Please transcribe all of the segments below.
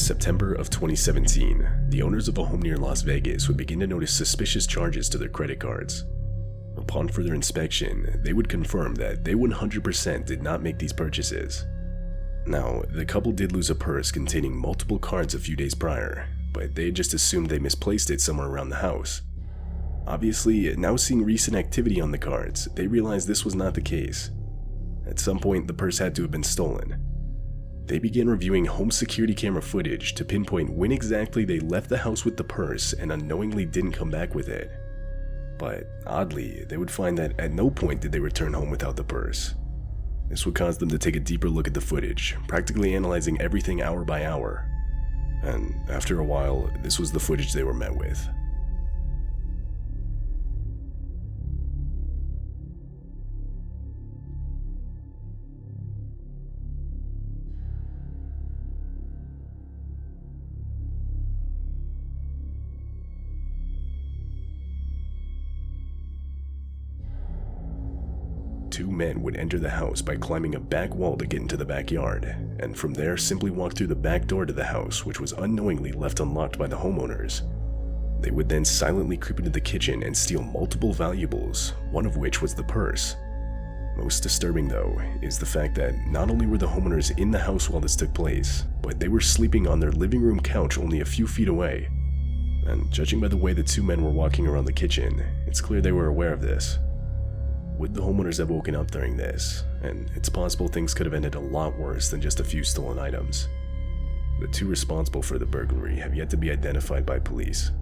September of 2017, the owners of a home near Las Vegas would begin to notice suspicious charges to their credit cards. Upon further inspection, they would confirm that they 100% did not make these purchases. Now, the couple did lose a purse containing multiple cards a few days prior, but they had just assumed they misplaced it somewhere around the house. Obviously, now seeing recent activity on the cards, they realized this was not the case. At some point, the purse had to have been stolen. They began reviewing home security camera footage to pinpoint when exactly they left the house with the purse and unknowingly didn't come back with it. But oddly, they would find that at no point did they return home without the purse. This would cause them to take a deeper look at the footage, practically analyzing everything hour by hour. And after a while, this was the footage they were met with. Two men would enter the house by climbing a back wall to get into the backyard, and from there simply walk through the back door to the house, which was unknowingly left unlocked by the homeowners. They would then silently creep into the kitchen and steal multiple valuables, one of which was the purse. Most disturbing though, is the fact that not only were the homeowners in the house while this took place, but they were sleeping on their living room couch only a few feet away. And judging by the way the two men were walking around the kitchen, it's clear they were aware of this. Would the homeowners have woken up during this? And it's possible things could have ended a lot worse than just a few stolen items. The two responsible for the burglary have yet to be identified by police.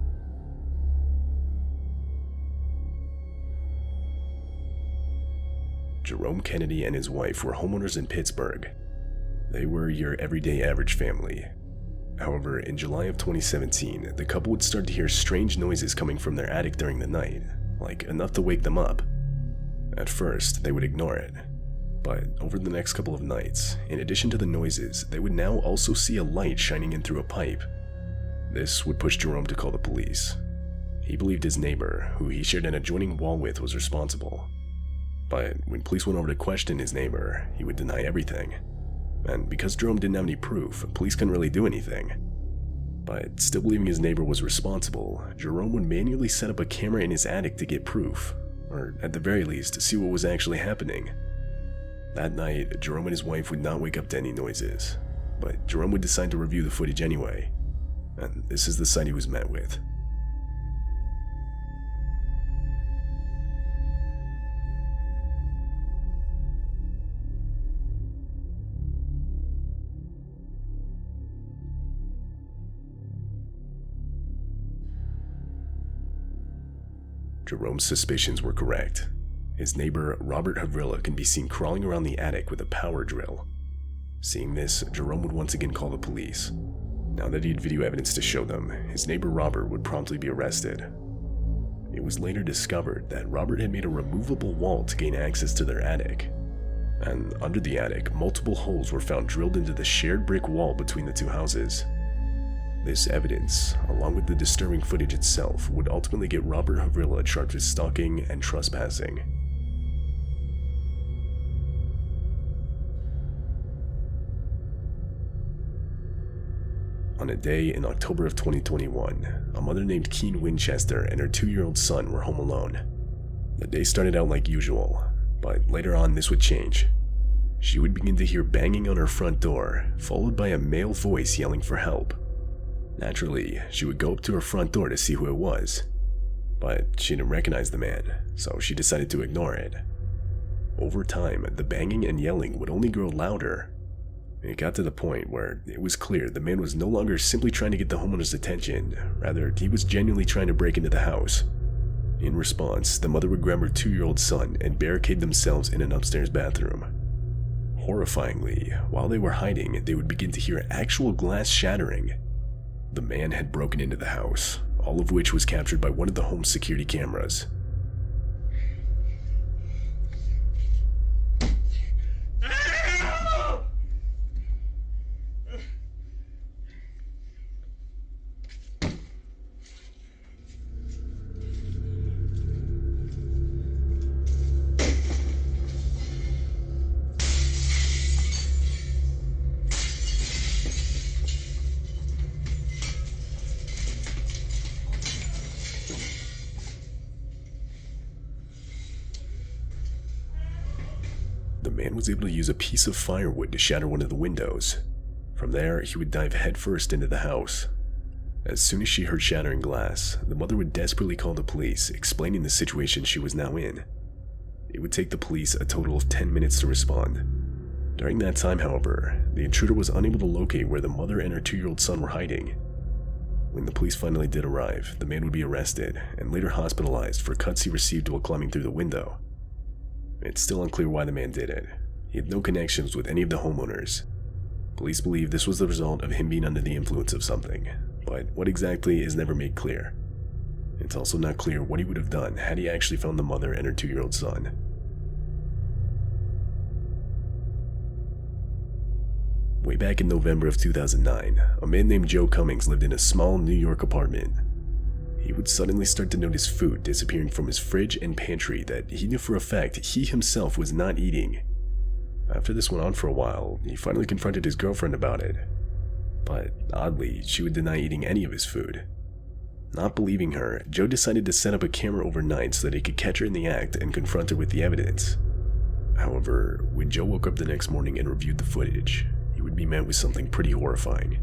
Jerome Kennedy and his wife were homeowners in Pittsburgh. They were your everyday average family. However, in July of 2017, the couple would start to hear strange noises coming from their attic during the night, like enough to wake them up. At first, they would ignore it, but over the next couple of nights, in addition to the noises, they would now also see a light shining in through a pipe. This would push Jerome to call the police. He believed his neighbor, who he shared an adjoining wall with, was responsible. But when police went over to question his neighbor, he would deny everything. And because Jerome didn't have any proof, police couldn't really do anything. But still believing his neighbor was responsible, Jerome would manually set up a camera in his attic to get proof, or at the very least, to see what was actually happening. That night, Jerome and his wife would not wake up to any noises, but Jerome would decide to review the footage anyway, and this is the sight he was met with. Jerome's suspicions were correct. His neighbor, Robert Havrilla, can be seen crawling around the attic with a power drill. Seeing this, Jerome would once again call the police. Now that he had video evidence to show them, his neighbor Robert would promptly be arrested. It was later discovered that Robert had made a removable wall to gain access to their attic. And under the attic, multiple holes were found drilled into the shared brick wall between the two houses. This evidence, along with the disturbing footage itself, would ultimately get Robert Havrilla charged with stalking and trespassing. On a day in October of 2021, a mother named Keen Winchester and her 2-year-old son were home alone. The day started out like usual, but later on this would change. She would begin to hear banging on her front door, followed by a male voice yelling for help. Naturally, she would go up to her front door to see who it was, but she didn't recognize the man, so she decided to ignore it. Over time, the banging and yelling would only grow louder. It got to the point where it was clear the man was no longer simply trying to get the homeowner's attention, rather he was genuinely trying to break into the house. In response, the mother would grab her 2-year-old son and barricade themselves in an upstairs bathroom. Horrifyingly, while they were hiding, they would begin to hear actual glass shattering. The man had broken into the house, all of which was captured by one of the home's security cameras. man was able to use a piece of firewood to shatter one of the windows. From there, he would dive headfirst into the house. As soon as she heard shattering glass, the mother would desperately call the police, explaining the situation she was now in. It would take the police a total of 10 minutes to respond. During that time, however, the intruder was unable to locate where the mother and her 2-year-old son were hiding. When the police finally did arrive, the man would be arrested and later hospitalized for cuts he received while climbing through the window. It's still unclear why the man did it. He had no connections with any of the homeowners. Police believe this was the result of him being under the influence of something, but what exactly is never made clear. It's also not clear what he would have done had he actually found the mother and her 2-year-old son. Way back in November of 2009, a man named Joe Cummings lived in a small New York apartment. He would suddenly start to notice food disappearing from his fridge and pantry that he knew for a fact he himself was not eating. After this went on for a while, he finally confronted his girlfriend about it. But oddly, she would deny eating any of his food. Not believing her, Joe decided to set up a camera overnight so that he could catch her in the act and confront her with the evidence. However, when Joe woke up the next morning and reviewed the footage, he would be met with something pretty horrifying.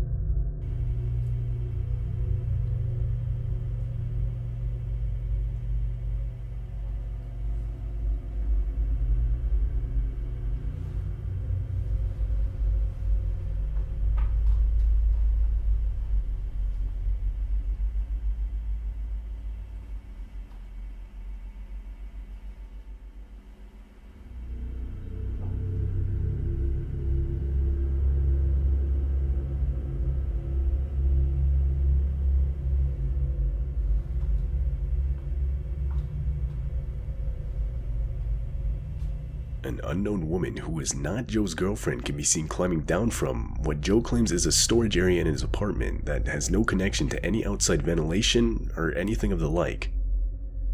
An unknown woman who was not Joe's girlfriend can be seen climbing down from what Joe claims is a storage area in his apartment that has no connection to any outside ventilation or anything of the like.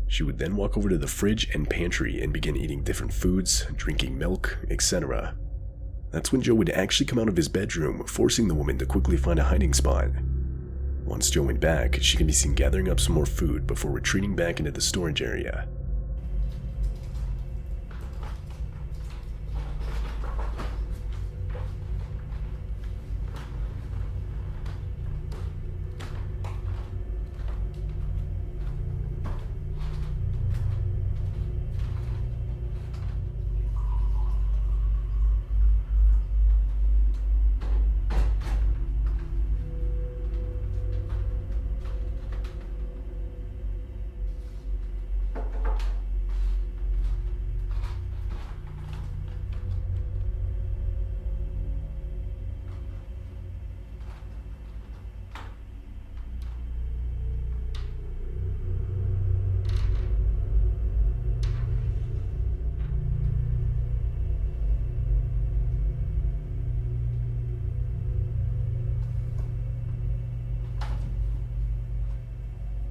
She would then walk over to the fridge and pantry and begin eating different foods, drinking milk, etc. That's when Joe would actually come out of his bedroom, forcing the woman to quickly find a hiding spot. Once Joe went back, she can be seen gathering up some more food before retreating back into the storage area.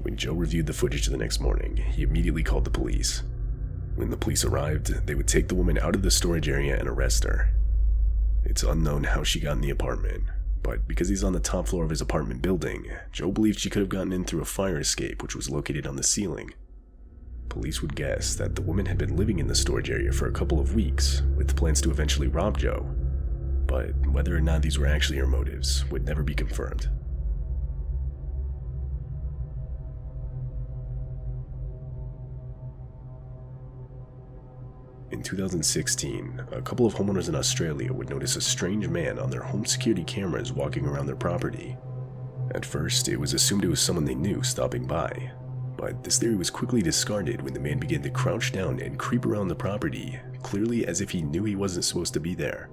When Joe reviewed the footage the next morning, he immediately called the police. When the police arrived, they would take the woman out of the storage area and arrest her. It's unknown how she got in the apartment, but because he's on the top floor of his apartment building, Joe believed she could have gotten in through a fire escape which was located on the ceiling. Police would guess that the woman had been living in the storage area for a couple of weeks, with plans to eventually rob Joe, but whether or not these were actually her motives would never be confirmed. In 2016, a couple of homeowners in Australia would notice a strange man on their home security cameras walking around their property. At first, it was assumed it was someone they knew stopping by, but this theory was quickly discarded when the man began to crouch down and creep around the property, clearly as if he knew he wasn't supposed to be there.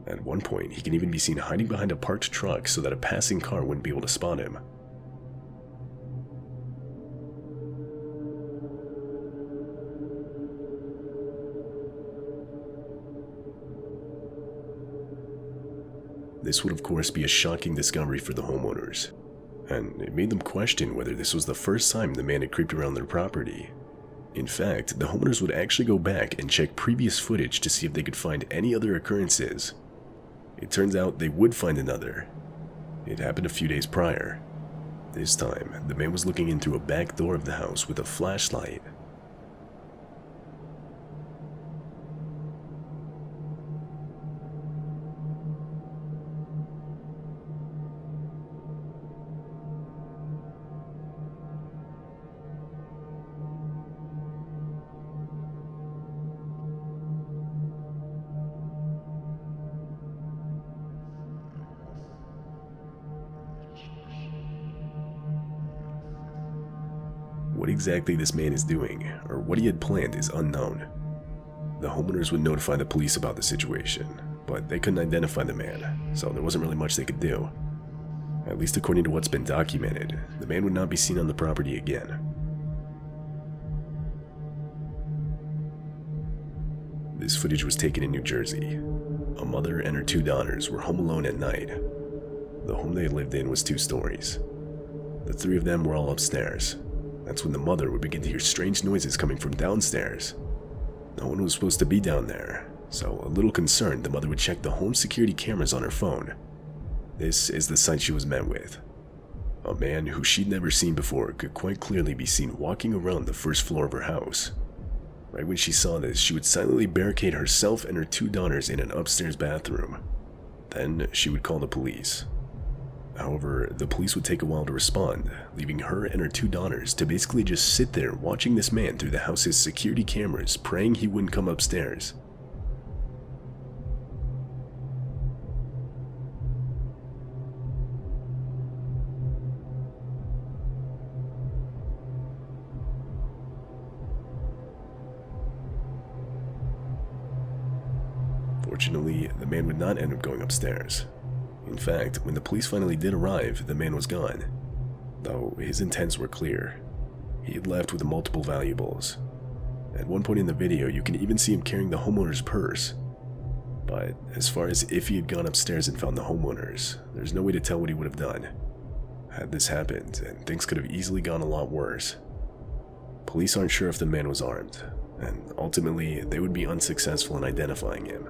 At one point, he can even be seen hiding behind a parked truck so that a passing car wouldn't be able to spot him. This would of course be a shocking discovery for the homeowners, and it made them question whether this was the first time the man had creeped around their property. In fact, the homeowners would actually go back and check previous footage to see if they could find any other occurrences. It turns out they would find another. It happened a few days prior. This time, the man was looking in through a back door of the house with a flashlight. What exactly this man is doing, or what he had planned, is unknown. The homeowners would notify the police about the situation, but they couldn't identify the man, so there wasn't really much they could do. At least according to what's been documented, the man would not be seen on the property again. This footage was taken in New Jersey. A mother and her 2 daughters were home alone at night. The home they lived in was 2 stories. The 3 of them were all upstairs. That's when the mother would begin to hear strange noises coming from downstairs. No one was supposed to be down there, so a little concerned, the mother would check the home security cameras on her phone. This is the sight she was met with. A man who she'd never seen before could quite clearly be seen walking around the first floor of her house. Right when she saw this, she would silently barricade herself and her 2 daughters in an upstairs bathroom. Then she would call the police. However, the police would take a while to respond, leaving her and her 2 daughters to basically just sit there watching this man through the house's security cameras, praying he wouldn't come upstairs. Fortunately, the man would not end up going upstairs. In fact, when the police finally did arrive, the man was gone. Though his intents were clear. He had left with multiple valuables. At one point in the video, you can even see him carrying the homeowner's purse. But as far as if he had gone upstairs and found the homeowners, there's no way to tell what he would have done. Had this happened, and things could have easily gone a lot worse. Police aren't sure if the man was armed, and ultimately, they would be unsuccessful in identifying him.